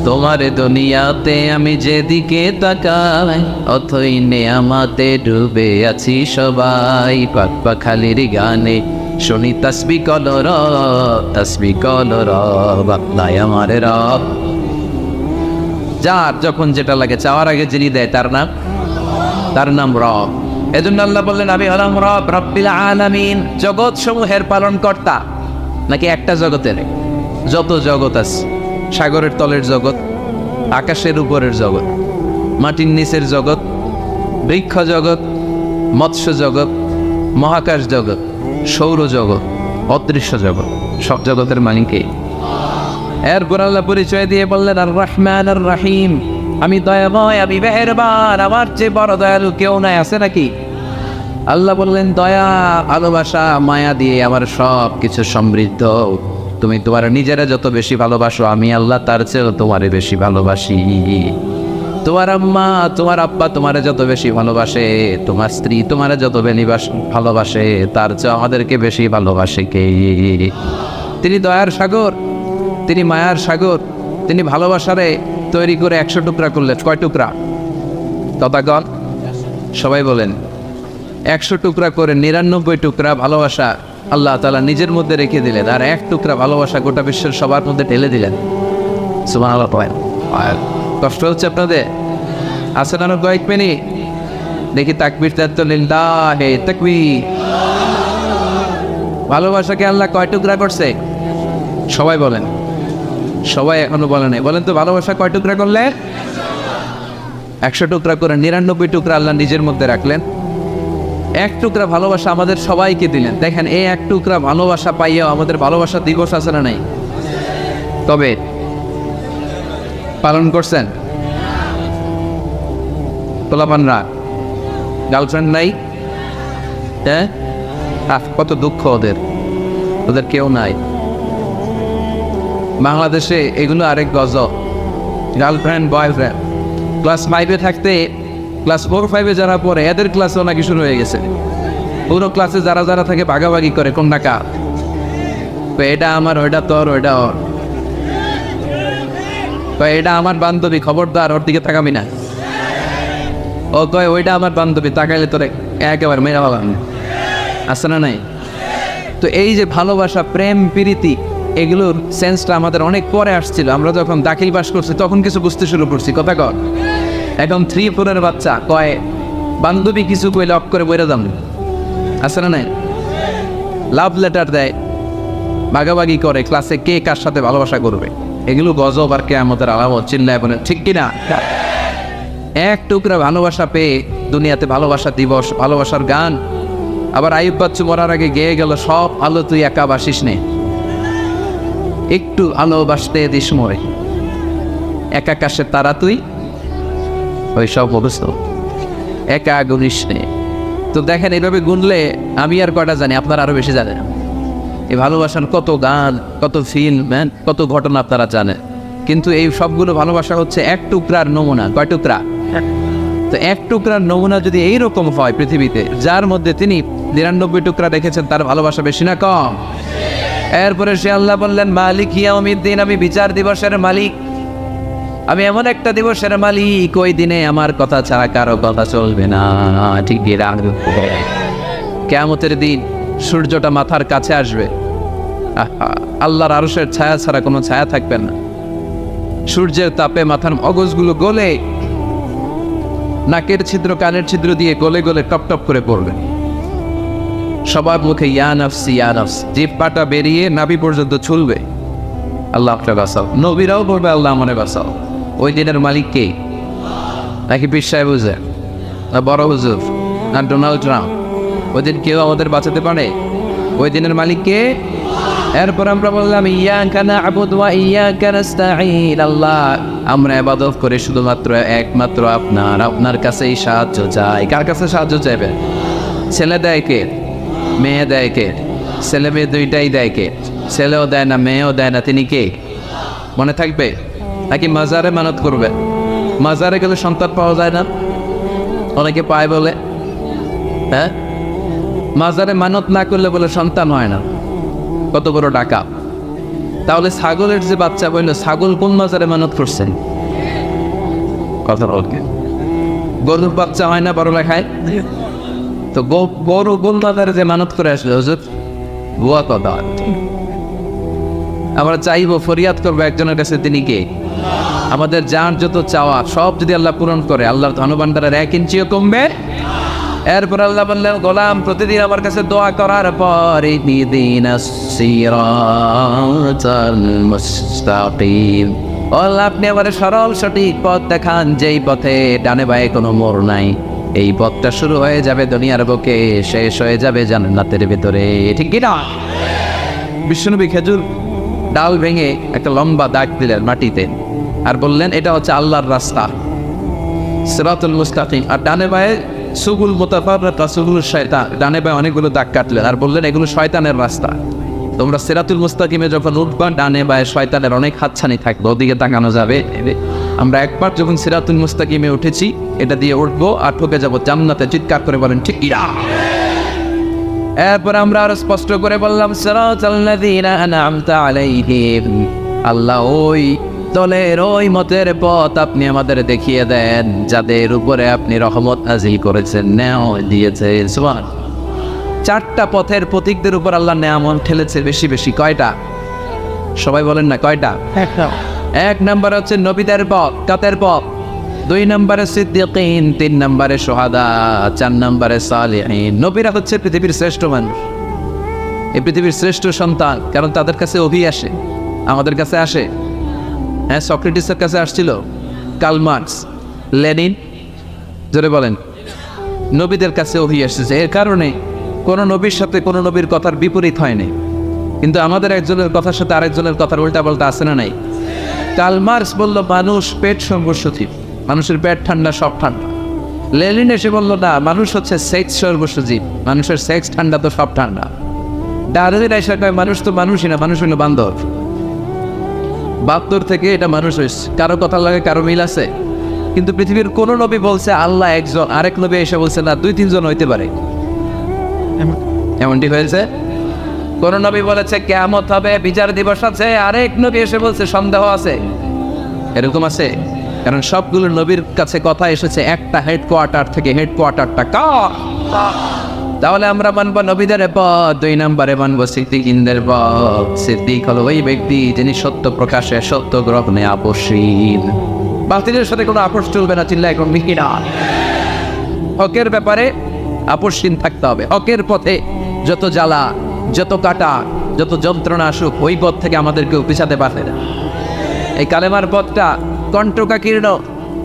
তোমার দুনিয়াতে আমি যেদিকে তাকাই, অথই নেয়ামতে ডুবে আছি সবাই, পাক পাখালির গানে শুনি তাসবিহ কলর, তাসবিহ কলর, আল্লাহ আমার রব। যার যখন যেটা লাগে চাওয়ার আগে যিনি দেয় তার নাম রব। এজন্য আল্লাহ বললেন আমি হলাম রব, রব্বিল আলামিন, জগৎ সমূহের পালন কর্তা। নাকি একটা জগতের? যত জগৎ আছে, সাগরের তলের জগৎ, আকাশের উপরের জগৎ, মাটির নিচের জগৎ, বৃক্ষ জগৎ, মৎস্য জগৎ, মহাকাশ জগৎ, সৌর জগৎ, অদৃশ্য জগৎ, সব জগতের মালিককে। এরপর আল্লাহ পরিচয় দিয়ে বললেন আর রহমান আর রাহিম, আমি দয়াময়, আমি মেহেরবান, আমার চেয়ে বড় দয়ালু কেউ নাই, আছে নাকি? আল্লাহ বললেন দয়া, ভালোবাসা, মায়া দিয়ে আমার সব কিছু সমৃদ্ধ। তুমি তোমার নিজেরা যত বেশি ভালোবাসো, আমি আল্লাহ তার চেয়েও তোমারে বেশি ভালোবাসি। তোমার আম্মা তোমার আব্বা তোমারে যত বেশি ভালোবাসে, তোমার স্ত্রী তোমারে যত ভালোবাসে, তার চেয়ে আমাদেরকে বেশি ভালোবাসে কে? তিনি দয়ার সাগর, তিনি মায়ার সাগর, তিনি ভালোবাসারে তৈরি করে 100 টুকরা করলেন। কয় টুকরা? তথাগত সবাই বলেন 100 টুকরা করে 99 টুকরা ভালোবাসা আল্লাহ তাআলা নিজের মধ্যে রেখে দিলেন, আর 1 টুকরা ভালোবাসা গোটা বিশ্বের সবার মধ্যে ঢেলে দিলেন। সুবহানাল্লাহ। কষ্ট হচ্ছে আপনাদের? আছে না কয়েক মিনিট? দেখি তাকবীর লিল্লাহ, তাকবীর। ভালোবাসাকে আল্লাহ কয় টুকরা করছে? সবাই বলেন। সবাই এখনো বলে নাই। বলেন তো ভালোবাসা কয় টুকরা করলেন? 100 টুকরা করে 99 টুকরা আল্লাহ নিজের মধ্যে রাখলেন। 1 টুকরা ভালোবাসা আমাদের সবাইকে দিলেন। দেখেন এই 1 টুকরা ভালোবাসা পাইয়াও আমাদের ভালোবাসা দিবস আছে না নাই? তবে পালন করছেন? পোলাপানরা গার্লফ্রেন্ড নাই? হ্যাঁ, কত দুঃখ ওদের, ওদের কেউ নাই। বাংলাদেশে এগুলো আরেক গজব, গার্লফ্রেন্ড বয়ফ্রেন্ড। ক্লাস 5-এ থাকতে ক্লাস 4-5-এ যারা পড়ে এদের ক্লাসেও নাকি শুরু হয়ে গেছে। পুরো ক্লাসে যারা যারা থাকে ভাগাভাগি করে কোনটা কার, এটা আমার, ওইটা তোর, ওইটা ওর, এটা আমার বান্ধবী, খবরদার ওর দিকে তাকাবি না। ও কয় ওইটা আমার বান্ধবী, তাকাইলে তোরে একেবারে মেরা ভালো। আছে না নাই? তো এই যে ভালোবাসা, প্রেম, প্রীতি, এগুলোর সেন্সটা আমাদের অনেক পরে আসছিল। আমরা যখন দাখিল পাস করছি তখন কিছু বুঝতে শুরু করছি। কথা কর, এখন 3-4 বাচ্চা কয় বান্ধবী কিছু কইলে অফ করে বইরা দাম, আছে না নাই? লাভ লেটার দেয়, ভাগাভাগি করে ক্লাসে কে কার সাথে ভালোবাসা করবে। এগুলো গজব আর কেয়ামতের আলামত। চিল্লায় বলেন ঠিক কিনা? এক টুকরা ভালোবাসা পেয়ে দুনিয়াতে ভালোবাসা দিবস, ভালোবাসার গান। আবার আইয়ুব বাচ্চু মরার আগে গেয়ে গেল, সব আলো তুই একা বাসিস নে, একটু আলো বাসতে দিস মরে, একা আকাশের তারা তুই, ওই সব অবস্থ একা গুনিস নে। তো দেখেন, এইভাবে গুনলে আমি আর কয়টা জানি, আপনারা আরো বেশি জানেন। এই ভালোবাসার কত গান, কত ফিল্ম, কত ঘটনা আপনারা জানেন। কিন্তু এই সবগুলো ভালোবাসা হচ্ছে এক টুকরার নমুনা। কয় টুকরা? তো এক টুকরার নমুনা যদি এইরকম হয় পৃথিবীতে, যার মধ্যে তিনি 99 টুকরা রেখেছেন, তার ভালোবাসা বেশি না কম? এরপরে সে আল্লাহ বললেন, মালিক ইয়াউমিদ্দিন, আমি বিচার দিবসের মালিক। আমি এমন একটা দিবসের মালিক, ওই দিনে আমার কথা ছাড়া কারো কথা চলবে না। ঠিক কিয়ামতের দিন সূর্যটা মাথার কাছে আসবে, আল্লাহর আরশের ছায়া ছাড়া কোনো ছায়া থাকবে না। সূর্যের তাপে মাথার মগজগুলো গলে, নাকের ছিদ্র, কানের ছিদ্র দিয়ে গলে গলে টপ টপ করে পড়বে। সবার মুখে ইয়া নাফসি ইয়া নাফসি, জিহ্বাটা বেরিয়ে নাভি পর্যন্ত ছুলবে। আল্লাহ আপনাকে বাঁচাও। নবীরাও বলবে আল্লাহ মনে বাঁচাও। ওই দিনের মালিক কে? নাকি পীর সাহেব হুজুর, না বড় হুজুর, না ডোনাল্ড ট্রাম্প? ওই দিন কেউ আমাদের বাঁচাতে পারে? ওই দিনের মালিক কে? এরপর আমরা বললাম ইয়াকা না'বুদু ওয়া ইয়াকা নাস্তাঈন, আল্লাহ আমরা ইবাদত করি শুধুমাত্র একমাত্র আপনার কাছেই সাহায্য চাই। কার কাছে সাহায্য চাইবে? ছেলে দেয় কে? মেয়ে দেয় কে? ছেলে মেয়ে দুইটাই দেয় কে? ছেলেও দেয় না, মেয়েও দেয় না, তিনি কে? মনে থাকবে? নাকি মাজারে মানত করবে? মাজারে গেলে সন্তান পাওয়া যায় না, অনেকে পায় বলে। হ্যাঁ, মাজারে মানত না করলে বলে সন্তান হয় না। কত বড় টাকা! তাহলে ছাগলের যে বাচ্চা বললো, ছাগল কোন মাজারে মানত করছেন? কথা বলকে। গরুর বাচ্চা হয় না বড় লেখায়? তো গরু কোন মাজারে যে মানত করে আসলে হুজুর? ভুয়া কথা। আমরা চাইবো, ফরিয়াদ করবো একজনের কাছে, তিনি কে? আমাদের যার যত চাওয়া সব যদি আল্লাহ পূরণ করে, আল্লাহর ধনভাণ্ডারের 1 ইঞ্চিও কমবে। এরপর আল্লাহ বললেন, গোলাম প্রতিদিন আমার কাছে দোয়া করার পর ইহদিনাস সিরাতাল মুস্তাকিম, আল্লাহ আপনি আমার সরল সঠিক পথ দেখান, যেই পথে ডানে বায়ে কোনো মোড় নাই। এই পথটা শুরু হয়ে যাবে দুনিয়ার বুকে, শেষ হয়ে যাবে জান্নাতের ভিতরে। ঠিক কি না? বিশ্বনবী খেজুর ডাল ভেঙে একটা লম্বা দাগ দিলেন মাটিতে, আর বললেন এটা হচ্ছে আল্লাহর রাস্তা, সিরাতুল মুস্তাকিম। আর ডানে বায়ে সুগুল মুতাফাররিকা সুগুল শয়তান, ডানে বায়ে অনেকগুলো দাগ কাটলেন আর বললেন এগুলো শয়তানের রাস্তা। তোমরা সিরাতুল মুস্তাকিমে যখন উঠবা, ডানে বায়ে শয়তানের অনেক হাতছানি থাকবে, ওদিকে তাকানো যাবে। আমরা একবার যখন সিরাতুল মুস্তাকিমে উঠেছি, এটা দিয়ে উঠবো আর ঠকে যাবো জান্নাতে। চিৎকার করে বলেন ঠিক কিনা? এরপর আমরা আরো স্পষ্ট করে বললাম, সিরাতাল্লাযীনা আনআমতা আলাইহিম, আল্লাহ ওই দলের, ওই মতের পথ আপনি আমাদের দেখিয়ে দেন যাদের উপরে আপনি রহমত নাযিল করেছেন, নেয়ামত দিয়েছেন। সুবহান। 4টা পথের প্রতীকদের উপর আল্লাহ নেয়ামত ঠেলেছে বেশি বেশি। কয়টা? সবাই বলেন না কয়টা? 1 নম্বর হচ্ছে নবীদের পথ, কাতের পথ। 2 নম্বরে সিদ্দিকিন, 3 নম্বরে শুহাদা, 4 নম্বরে সালিহিন। নবীরা হচ্ছে পৃথিবীর শ্রেষ্ঠ মানুষ, এই পৃথিবীর শ্রেষ্ঠ সন্তান, কারণ তাদের কাছে ওহী আসে, আমাদের কাছে আসে। হ্যাঁ, সক্রেটিসের কাছে আসছিল, কার্ল মার্কস, লেনিন, জোরে বলেন। নবীদের কাছে ওহী এসেছে। এর কারণে কোনো নবীর সাথে কোনো নবীর কথার বিপরীত হয়নি। কিন্তু আমাদের একজনের কথার সাথে আরেকজনের কথার উল্টা পাল্টা আছে না নাই? কার্ল মার্কস বলল মানুষ পেট সর্বসজীব, মানুষের পেট ঠান্ডা, সব ঠান্ডা। লেনিন এসে বলল না, মানুষ হচ্ছে সেক্স সর্বসজীব, মানুষের সেক্স ঠান্ডা তো সব ঠান্ডা। ডারউইন এসে কয় মানুষ তো মানুষই না, মানুষ হইল বান্দর। 72 থেকে এটা মানুষ হয়েছে। কারো কথা লাগে, কারো মিল আছে। কিন্তু পৃথিবীর কোন নবী বলছে আল্লাহ একজন, আরেক নবী এসে বলছে না 2-3 জন হইতে পারে? এমনটি হয়েছে? কোন নবী বলেছে কিয়ামত হবে, বিচার দিবস আছে, আরেক নবী এসে বলছে সন্দেহ আছে? এরকম আছে? কারণ সবগুলো নবীর কাছে কথা এসেছে একটা হেডকোয়ার্টার থেকে। হেডকোয়ার্টারটা কার? তাহলে আমরা মানবো নবীদের পথ, 2 নম্বরে মানবো সিদ্দিকীনদের পথ। সিদ্দিক হলো ওই ব্যক্তি যিনি সত্য প্রকাশে সত্য গ্রহণে আপোষহীন। বাতিলের সাথে কোনো আপোষ চলবে না, চিল্লা এখন মিকি না। হকের ব্যাপারে আপোষহীন থাকতে হবে। হকের পথে যত জ্বালা, যত কাটা, যত যন্ত্রণা আসুক, ওই পথ থেকে আমাদেরকেও পিছাতে পারবে না। এই কালেমার পথটা কণ্টকাকীর্ণ,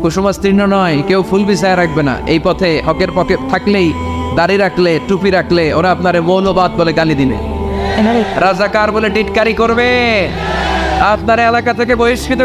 কুসুমাস্তীর্ণ নয়, কেউ ফুল বিছায় রাখবে না। এই পথে হকের পথে থাকলেই, দাড়ি রাখলে, টুপি রাখলে ওরা আপনার মৌলবাদ বলে গালি দিবে, রাজাকার বলে টিটকারি করবে, আপনার এলাকা থেকে বহিষ্কৃত